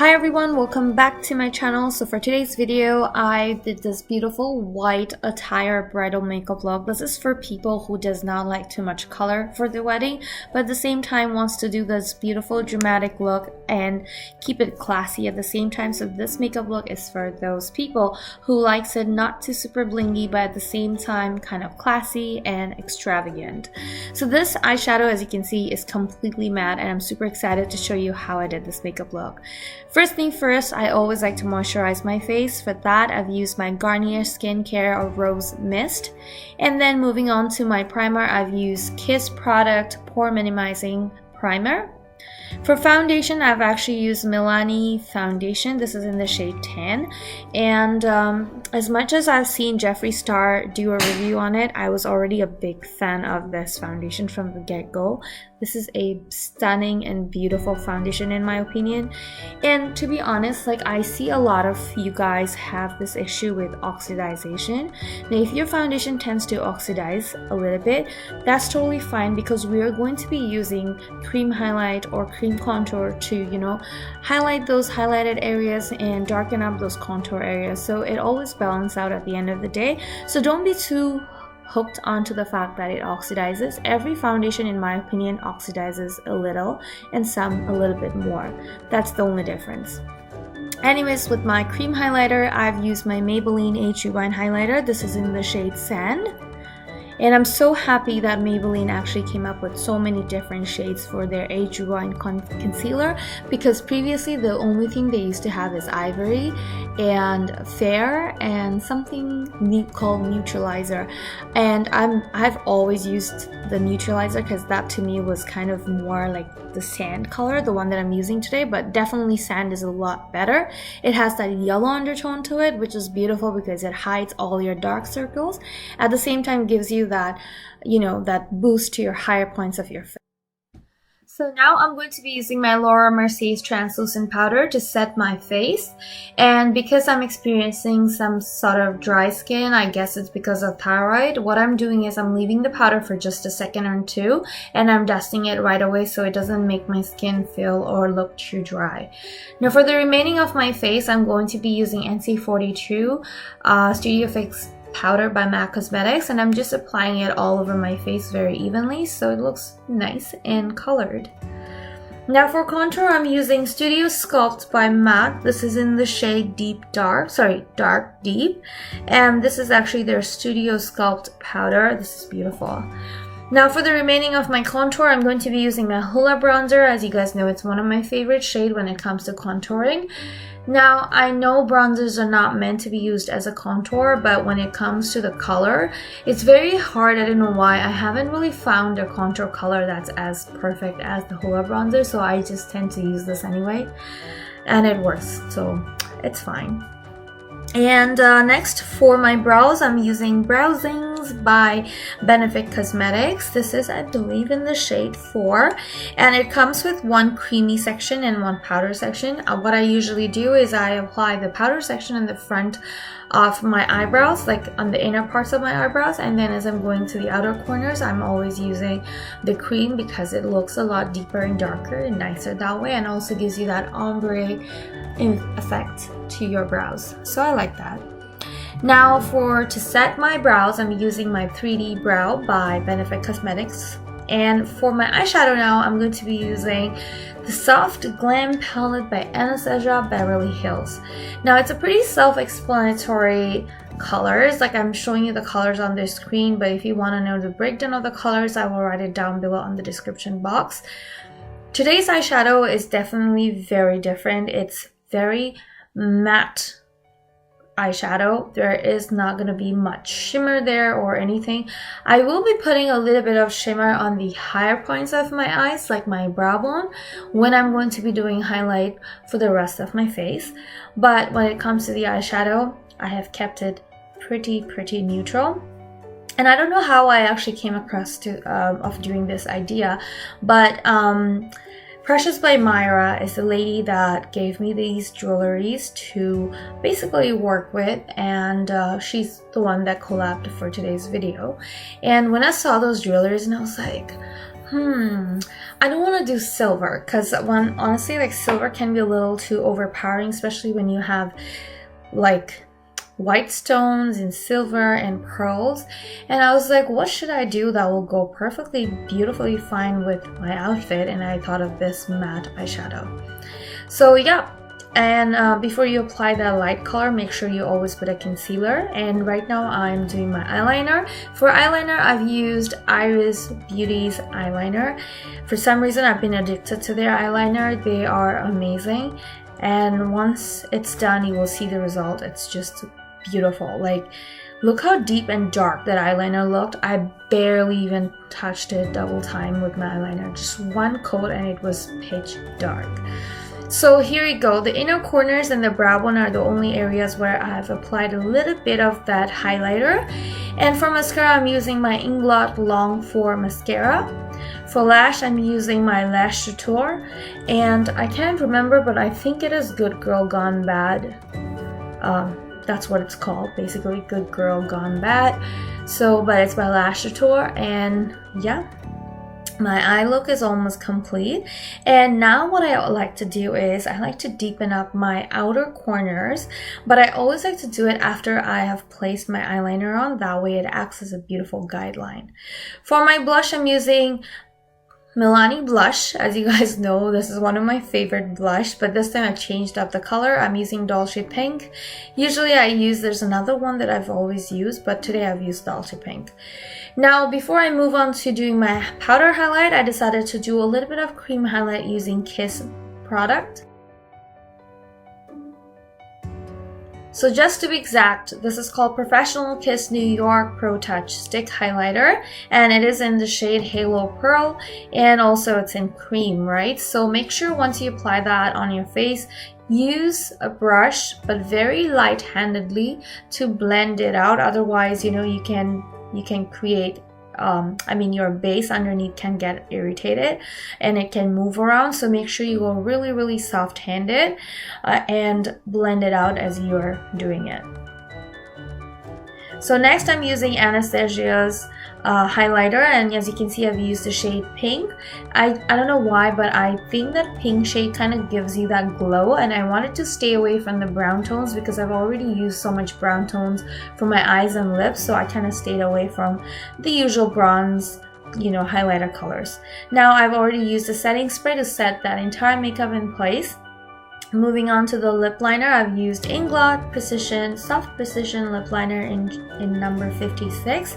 Hi everyone, welcome back to my channel. So for today's video, I did this beautiful white attire bridal makeup look. This is for people who does not like too much color for the wedding, but at the same time wants to do this beautiful dramatic look and keep it classy at the same time. So this makeup look is for those people who likes it not too super blingy, but at the same time kind of classy and extravagant. So this eyeshadow, as you can see, is completely matte, and I'm super excited to show you how I did this makeup look. First thing first, I always like to moisturize my face. For that, I've used my Garnier Skincare Rose Mist. And then moving on to my primer, I've used Kiss Product Pore Minimizing Primer. For foundation, I've actually used Milani foundation. This is in the shade 10. And as much as I've seen Jeffree Star do a review on it, I was already a big fan of this foundation from the get-go. This is a stunning and beautiful foundation in my opinion. And to be honest, like, I see a lot of you guys have this issue with oxidization. Now, if your foundation tends to oxidize a little bit, that's totally fine, because we are going to be using cream highlight or cream contour to, highlight those highlighted areas and darken up those contour areas. So it always balances out at the end of the day. So don't be too hooked onto the fact that it oxidizes. Every foundation, in my opinion, oxidizes a little, and some a little bit more. That's the only difference. Anyways, with my cream highlighter, I've used my Maybelline Age Rewind highlighter. This is in the shade Sand. And I'm so happy that Maybelline actually came up with so many different shades for their Age Rewind concealer, because previously the only thing they used to have is Ivory and Fair and something called Neutralizer. And I've always used the Neutralizer because that to me was kind of more like the sand color, the one that I'm using today, but definitely Sand is a lot better. It has that yellow undertone to it, which is beautiful because it hides all your dark circles. At the same time, gives you that, that boost to your higher points of your face. So now I'm going to be using my Laura Mercier's translucent powder to set my face. And because I'm experiencing some sort of dry skin, I guess it's because of thyroid, what I'm doing is I'm leaving the powder for just a second or two, and I'm dusting it right away so it doesn't make my skin feel or look too dry. Now for the remaining of my face, I'm going to be using NC42 Studio Fix powder by MAC Cosmetics, and I'm just applying it all over my face very evenly so it looks nice and colored. Now for contour, I'm using Studio Sculpt by MAC. This is in the shade Dark Deep, and this is actually their Studio Sculpt powder. This is beautiful. Now for the remaining of my contour, I'm going to be using my Hoola Bronzer. As you guys know, it's one of my favorite shades when it comes to contouring. Now, I know bronzers are not meant to be used as a contour, but when it comes to the color, it's very hard. I don't know why. I haven't really found a contour color that's as perfect as the Hoola Bronzer, so I just tend to use this anyway, and it works, so it's fine. And next, for my brows, I'm using Brow Zings by Benefit Cosmetics. This is, I believe, in the shade 4, and it comes with one creamy section and one powder section. What I usually do is I apply the powder section in the front of my eyebrows, like on the inner parts of my eyebrows, and then as I'm going to the outer corners, I'm always using the cream because it looks a lot deeper and darker and nicer that way, and also gives you that ombre effect to your brows. So I like that. Now to set my brows, I'm using my 3D Brow by Benefit Cosmetics. And for my eyeshadow now, I'm going to be using the Soft Glam Palette by Anastasia Beverly Hills. Now it's a pretty self-explanatory colors, like I'm showing you the colors on the screen, but if you want to know the breakdown of the colors, I will write it down below on the description box. Today's eyeshadow is definitely very different. It's very matte eyeshadow. There is not going to be much shimmer there or anything. I will be putting a little bit of shimmer on the higher points of my eyes, like my brow bone, when I'm going to be doing highlight for the rest of my face. But when it comes to the eyeshadow, I have kept it pretty neutral. And I don't know how I actually came across of doing this idea, but Precious by Myra is the lady that gave me these jewelries to basically work with, and she's the one that collabed for today's video. And when I saw those jewelries, and I was like, I don't want to do silver because honestly, like silver can be a little too overpowering, especially when you have like white stones and silver and pearls. And I was like, what should I do that will go perfectly, beautifully fine with my outfit? And I thought of this matte eyeshadow. So yeah. And before you apply that light color, make sure you always put a concealer. And right now I'm doing my eyeliner. For eyeliner, I've used Iris Beauty's eyeliner. For some reason, I've been addicted to their eyeliner. They are amazing. And once it's done, you will see the result. It's just beautiful. Like, look how deep and dark that eyeliner looked. I barely even touched it double time with my eyeliner. Just one coat and it was pitch dark. So here we go. The inner corners and the brow bone are the only areas where I've applied a little bit of that highlighter. And for mascara, I'm using my Inglot Long 4 mascara. For lash, I'm using my Lash Chateau. And I can't remember, but I think it is Good Girl Gone Bad. That's what it's called, basically, Good Girl Gone Bad. So, but it's by Lash Chateau. And yeah. My eye look is almost complete, and now what I like to do is I like to deepen up my outer corners, but I always like to do it after I have placed my eyeliner on. That way it acts as a beautiful guideline. For my blush, I'm using Milani blush. As you guys know, this is one of my favorite blush, but this time I changed up the color. I'm using Dolce Pink. Usually there's another one that I've always used, but today I've used Dolce Pink. Now, before I move on to doing my powder highlight, I decided to do a little bit of cream highlight using Kiss product. So just to be exact, this is called Professional Kiss New York Pro Touch Stick Highlighter, and it is in the shade Halo Pearl, and also it's in cream, right? So make sure once you apply that on your face, use a brush, but very light-handedly to blend it out. Otherwise, you know, you can create your base underneath can get irritated and it can move around. So make sure you go really, really soft-handed and blend it out as you're doing it. So next I'm using Anastasia's highlighter, and as you can see, I've used the shade Pink. I don't know why, but I think that pink shade kind of gives you that glow, and I wanted to stay away from the brown tones because I've already used so much brown tones for my eyes and lips, so I kind of stayed away from the usual bronze, you know, highlighter colors. Now I've already used a setting spray to set that entire makeup in place. Moving on to the lip liner, I've used Inglot Precision Soft Precision Lip Liner in number 56.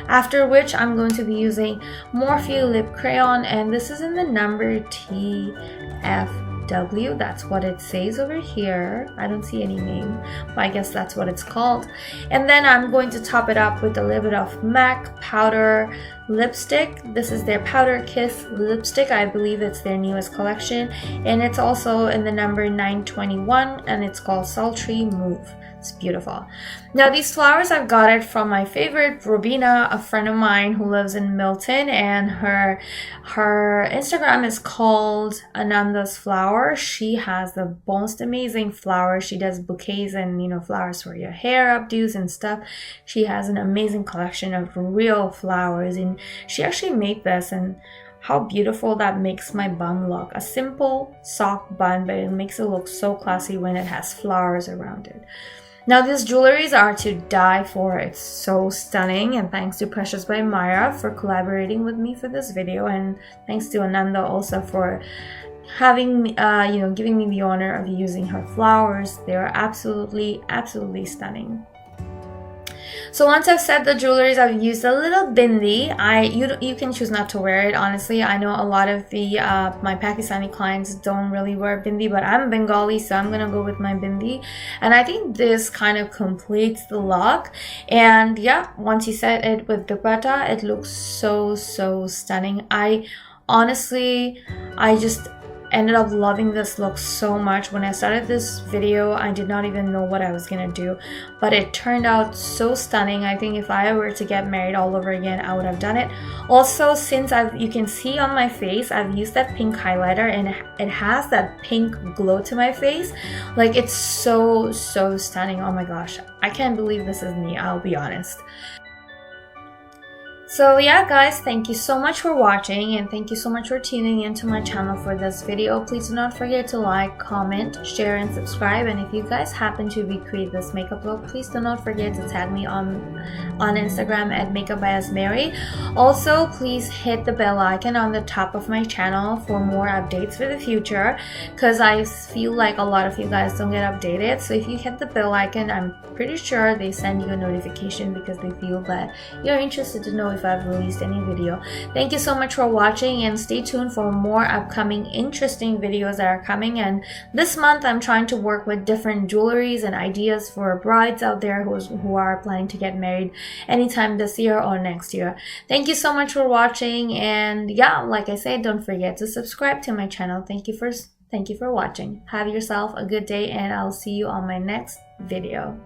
After which I'm going to be using Morphe Lip Crayon, and this is in the number TFW. That's what it says over here. I don't see any name, but I guess that's what it's called. And then I'm going to top it up with a little bit of MAC Powder Lipstick. This is their Powder Kiss lipstick. I believe it's their newest collection, and it's also in the number 921, and it's called Sultry Move. It's beautiful. Now these flowers, I've got it from my favorite Robina, a friend of mine who lives in Milton, and her Instagram is called Ananda's Flower. She has the most amazing flowers. She does bouquets and, you know, flowers for your hair updos and stuff. She has an amazing collection of real flowers, and she actually made this, and how beautiful that makes my bun look. A simple soft bun, but it makes it look so classy when it has flowers around it. Now these jewelries are to die for. It's so stunning, and thanks to Precious by Myra for collaborating with me for this video, and thanks to Ananda also for having giving me the honor of using her flowers. They are absolutely stunning. So once I've set the jewelries, I've used a little bindi. You can choose not to wear it. Honestly, I know a lot of my Pakistani clients don't really wear bindi, but I'm Bengali, so I'm gonna go with my bindi. And I think this kind of completes the look. And yeah, once you set it with dupatta, it looks so stunning. I just ended up loving this look so much. When I started this video, I did not even know what I was gonna do, but it turned out so stunning. I think if I were to get married all over again, I would have done it. Also, since you can see on my face, I've used that pink highlighter, and it has that pink glow to my face. Like, it's so stunning. Oh my gosh, I can't believe this is me, I'll be honest. So yeah guys, thank you so much for watching and thank you so much for tuning into my channel for this video. Please do not forget to like, comment, share and subscribe, and if you guys happen to recreate this makeup look, please do not forget to tag me on Instagram at Makeup by Mary. Also, please hit the bell icon on the top of my channel for more updates for the future, because I feel like a lot of you guys don't get updated. So if you hit the bell icon, I'm pretty sure they send you a notification because they feel that you're interested to know if I've released any video. Thank you so much for watching and stay tuned for more upcoming interesting videos that are coming. And this month I'm trying to work with different jewelries and ideas for brides out there who are planning to get married anytime this year or next year. Thank you so much for watching, and yeah, like I said, don't forget to subscribe to my channel. Thank you for watching. Have yourself a good day and I'll see you on my next video.